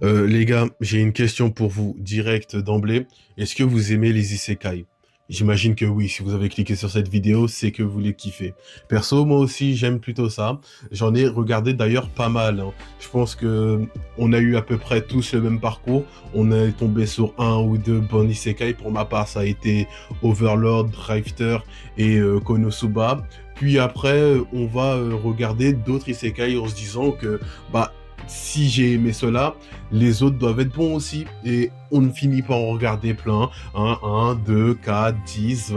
Les gars, j'ai une question pour vous, direct d'emblée. Est-ce que vous aimez les isekai? J'imagine que oui, si vous avez cliqué sur cette vidéo, c'est que vous les kiffez. Perso, moi aussi, j'aime plutôt ça. J'en ai regardé d'ailleurs pas mal, hein. Je pense que on a eu à peu près tous le même parcours. On est tombé sur un ou deux bons isekai. Pour ma part, ça a été Overlord, Drifter et Konosuba. Puis après, on va regarder d'autres isekai en se disant que bah si j'ai aimé cela, les autres doivent être bons aussi. Et on ne finit pas en regarder plein. Hein, 1, 2, 4, 10,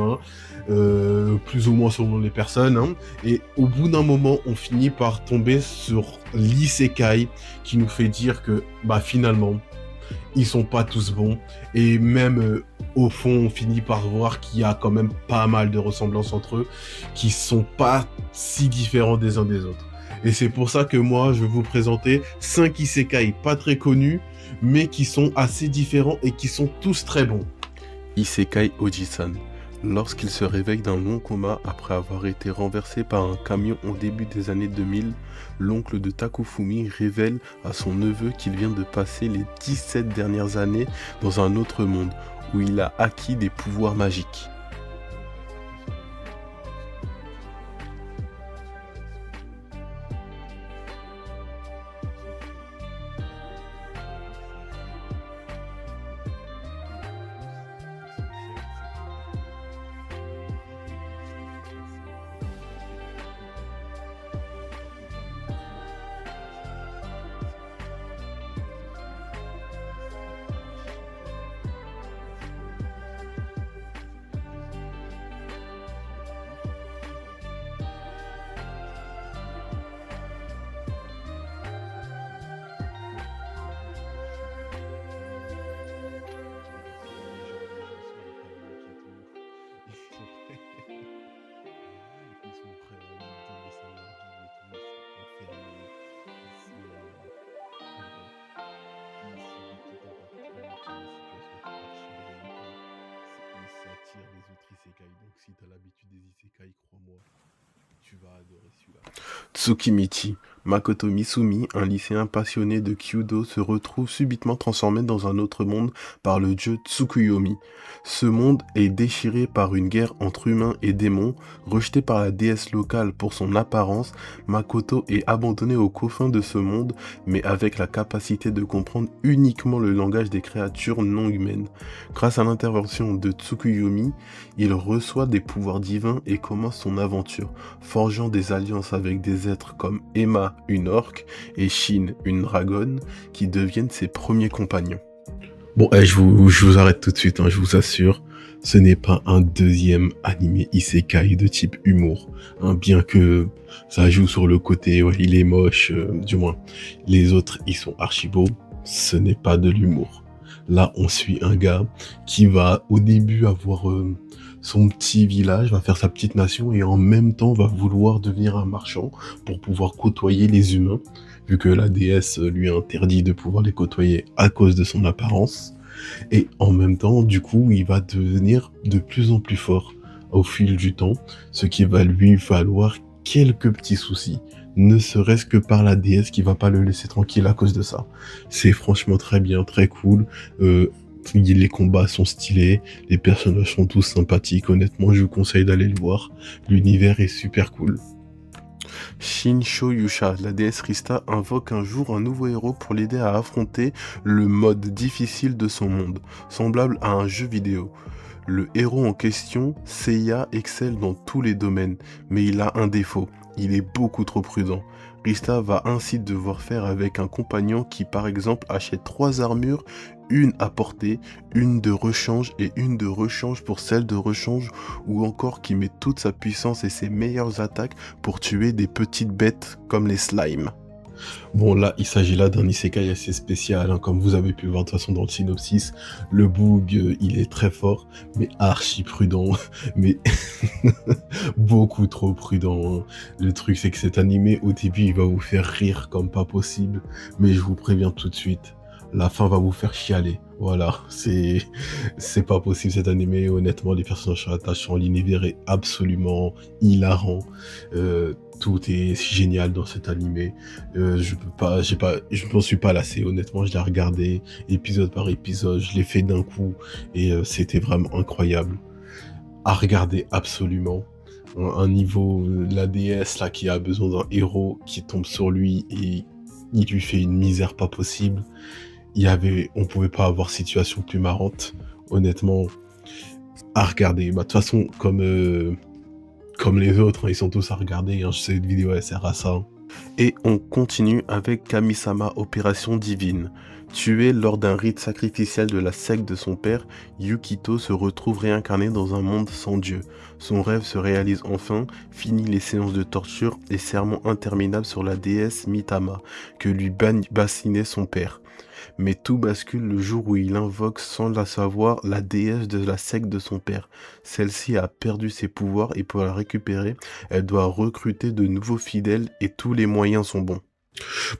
20, plus ou moins selon les personnes. Hein. Et au bout d'un moment, on finit par tomber sur l'isekai qui nous fait dire que bah finalement, ils sont pas tous bons. Et même au fond, on finit par voir qu'il y a quand même pas mal de ressemblances entre eux qui sont pas si différents des uns des autres. Et c'est pour ça que moi, je vais vous présenter 5 isekai pas très connus, mais qui sont assez différents et qui sont tous très bons. Isekai Oji-san. Lorsqu'il se réveille d'un long coma après avoir été renversé par un camion au début des années 2000, l'oncle de Takufumi révèle à son neveu qu'il vient de passer les 17 dernières années dans un autre monde où il a acquis des pouvoirs magiques. Donc si t'as l'habitude des isekai, crois-moi, tu vas adorer celui-là. Tsukimichi. Makoto Misumi, un lycéen passionné de Kyudo, se retrouve subitement transformé dans un autre monde par le dieu Tsukuyomi. Ce monde est déchiré par une guerre entre humains et démons. Rejeté par la déesse locale pour son apparence, Makoto est abandonné aux confins de ce monde, mais avec la capacité de comprendre uniquement le langage des créatures non humaines. Grâce à l'intervention de Tsukuyomi, il reçoit des pouvoirs divins et commence son aventure, forgeant des alliances avec des êtres comme Emma, une orque, et Shin, une dragonne, qui deviennent ses premiers compagnons. Bon, je vous arrête tout de suite, hein, je vous assure, ce n'est pas un deuxième animé isekai de type humour. Hein, bien que ça joue sur le côté, ouais, il est moche, du moins. Les autres, ils sont archi beaux, ce n'est pas de l'humour. Là, on suit un gars qui va au début avoir son petit village, va faire sa petite nation et en même temps va vouloir devenir un marchand pour pouvoir côtoyer les humains, vu que la déesse lui interdit de pouvoir les côtoyer à cause de son apparence. Et en même temps, du coup, il va devenir de plus en plus fort au fil du temps, ce qui va lui valoir quelques petits soucis, ne serait-ce que par la déesse qui va pas le laisser tranquille à cause de ça. C'est franchement très bien, très cool. Les combats sont stylés, les personnages sont tous sympathiques. Honnêtement, je vous conseille d'aller le voir. L'univers est super cool. Shinsho Yusha, la déesse Rista, invoque un jour un nouveau héros pour l'aider à affronter le mode difficile de son monde, semblable à un jeu vidéo. Le héros en question, Seiya, excelle dans tous les domaines, mais il a un défaut, il est beaucoup trop prudent. Rista va ainsi devoir faire avec un compagnon qui par exemple achète 3 armures, une à portée, une de rechange et une de rechange pour celle de rechange, ou encore qui met toute sa puissance et ses meilleures attaques pour tuer des petites bêtes comme les slimes. Bon, là, il s'agit là d'un isekai assez spécial, hein, comme vous avez pu le voir de toute façon dans le synopsis. Le boug, il est très fort, mais archi prudent, mais beaucoup trop prudent. Hein. Le truc, c'est que cet animé, au début, il va vous faire rire comme pas possible, mais je vous préviens tout de suite, la fin va vous faire chialer. Voilà, c'est pas possible cet animé. Honnêtement, les personnages sont attachants, l'univers est absolument hilarant. Tout est génial dans cet animé. Je m'en suis pas lassé. Honnêtement, je l'ai regardé épisode par épisode. Je l'ai fait d'un coup et c'était vraiment incroyable à regarder absolument. Un niveau, la déesse là qui a besoin d'un héros qui tombe sur lui et il lui fait une misère pas possible. On pouvait pas avoir situation plus marrante. Honnêtement, à regarder. Bah, de toute façon, comme les autres, hein, ils sont tous à regarder, hein, cette vidéo elle sert à ça. Hein. Et on continue avec Kamisama Opération Divine. Tué lors d'un rite sacrificiel de la secte de son père, Yukito se retrouve réincarné dans un monde sans Dieu. Son rêve se réalise enfin, finit les séances de torture et sermons interminables sur la déesse Mitama, que lui bassinait son père. Mais tout bascule le jour où il invoque sans la savoir la déesse de la secte de son père. Celle-ci a perdu ses pouvoirs et pour la récupérer, elle doit recruter de nouveaux fidèles et tous les moyens sont bons.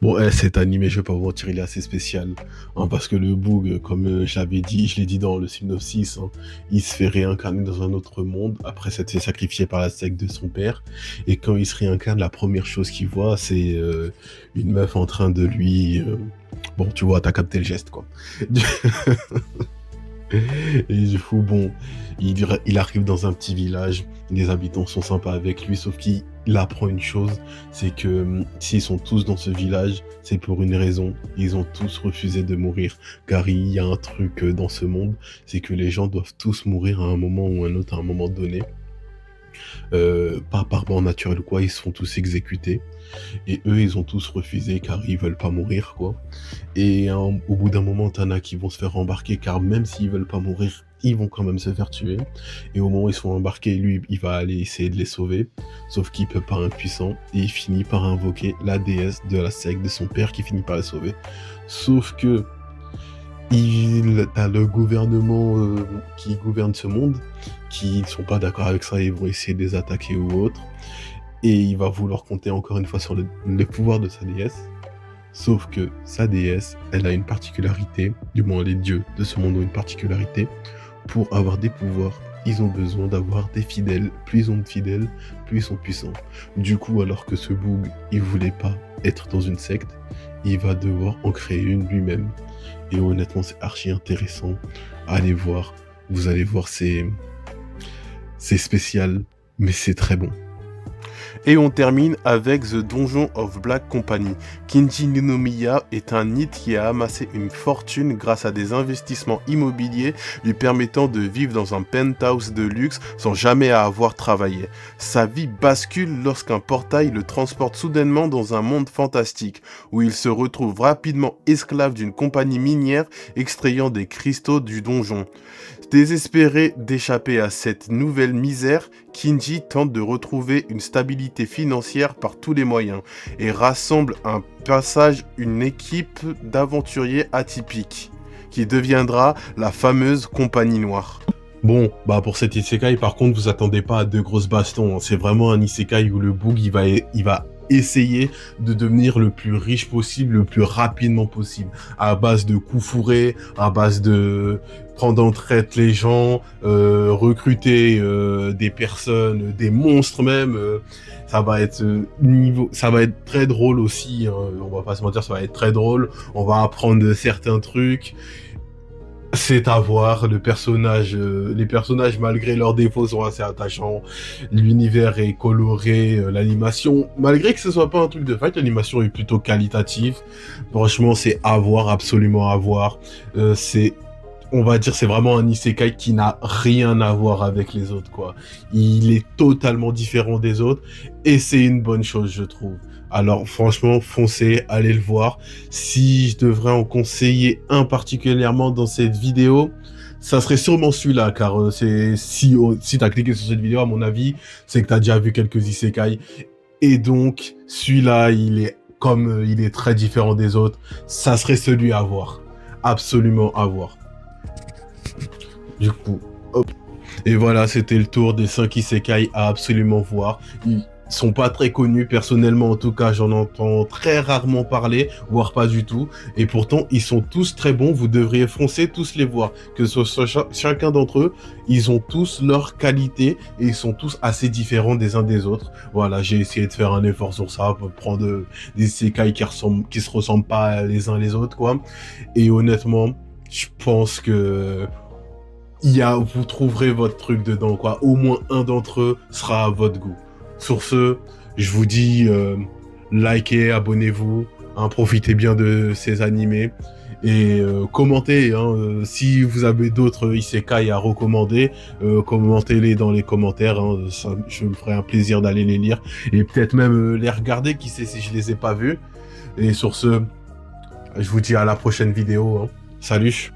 Bon, cet animé, je vais pas vous mentir, il est assez spécial. Hein, parce que le Boog, comme je l'ai dit dans le synopsis, hein, il se fait réincarner dans un autre monde après s'être fait sacrifier par la secte de son père. Et quand il se réincarne, la première chose qu'il voit, c'est une meuf en train de lui... Bon, tu vois, t'as capté le geste, quoi. Et du coup, bon, il arrive dans un petit village, les habitants sont sympas avec lui, sauf qu'il apprend une chose, c'est que s'ils sont tous dans ce village, c'est pour une raison, ils ont tous refusé de mourir, car il y a un truc dans ce monde, c'est que les gens doivent tous mourir à un moment ou un autre, à un moment donné, pas par mort naturelle ou quoi, ils se font tous exécuter. Et eux, ils ont tous refusé car ils veulent pas mourir, quoi. Et au bout d'un moment, t'en as qui vont se faire embarquer car même s'ils veulent pas mourir, ils vont quand même se faire tuer. Et au moment où ils sont embarqués, lui, il va aller essayer de les sauver. Sauf qu'il peut pas, impuissant. Et il finit par invoquer la déesse de la secte de son père qui finit par les sauver. Sauf que t'as le gouvernement qui gouverne ce monde qui ne sont pas d'accord avec ça et vont essayer de les attaquer ou autre. Et il va vouloir compter encore une fois sur le pouvoir de sa déesse. Sauf que sa déesse, elle a une particularité, du moins les dieux de ce monde ont une particularité. Pour avoir des pouvoirs, ils ont besoin d'avoir des fidèles. Plus ils ont de fidèles, plus ils sont puissants. Du coup, alors que ce Boog, il voulait pas être dans une secte, il va devoir en créer une lui-même. Et honnêtement, c'est archi intéressant. Allez voir. Vous allez voir, c'est spécial, mais c'est très bon. Et on termine avec The Donjon of Black Company. Kinji Ninomiya est un NEET qui a amassé une fortune grâce à des investissements immobiliers lui permettant de vivre dans un penthouse de luxe sans jamais avoir travaillé. Sa vie bascule lorsqu'un portail le transporte soudainement dans un monde fantastique où il se retrouve rapidement esclave d'une compagnie minière extrayant des cristaux du donjon. Désespéré d'échapper à cette nouvelle misère, Kinji tente de retrouver une stabilité financière par tous les moyens et rassemble une équipe d'aventuriers atypiques qui deviendra la fameuse Compagnie Noire. Bon, bah pour cet isekai, par contre, vous attendez pas à de grosses bastons. Hein. C'est vraiment un isekai où le Boog, il va essayer de devenir le plus riche possible, le plus rapidement possible, à base de coups fourrés, à base de prendre en traite les gens, recruter des personnes, des monstres même. Ça va être ça va être très drôle aussi. Hein. On va pas se mentir, ça va être très drôle. On va apprendre certains trucs. C'est à voir, les personnages malgré leurs défauts sont assez attachants, l'univers est coloré, l'animation, malgré que ce soit pas un truc de fight, l'animation est plutôt qualitative, franchement c'est à voir, absolument à voir, on va dire c'est vraiment un isekai qui n'a rien à voir avec les autres quoi, il est totalement différent des autres et c'est une bonne chose je trouve. Alors franchement, foncez, allez le voir. Si je devrais en conseiller un particulièrement dans cette vidéo, ça serait sûrement celui-là, car si t'as cliqué sur cette vidéo, à mon avis, c'est que t'as déjà vu quelques isekai. Et donc, celui-là, il est très différent des autres. Ça serait celui à voir. Absolument à voir. Du coup, hop. Et voilà, c'était le tour des 5 isekai à absolument voir. sont pas très connus. Personnellement, en tout cas, j'en entends très rarement parler, voire pas du tout. Et pourtant, ils sont tous très bons. Vous devriez foncer tous les voir. Que ce soit chacun d'entre eux, ils ont tous leurs qualités et ils sont tous assez différents des uns des autres. Voilà, j'ai essayé de faire un effort sur ça pour prendre des isekai qui se ressemblent pas les uns les autres, quoi. Et honnêtement, je pense que vous trouverez votre truc dedans, quoi. Au moins un d'entre eux sera à votre goût. Sur ce, je vous dis, likez, abonnez-vous, hein, profitez bien de ces animés et commentez. Hein, si vous avez d'autres isekai à recommander, commentez-les dans les commentaires. Hein, ça, je me ferai un plaisir d'aller les lire et peut-être même les regarder. Qui sait si je les ai pas vus. Et sur ce, je vous dis à la prochaine vidéo. Hein. Salut!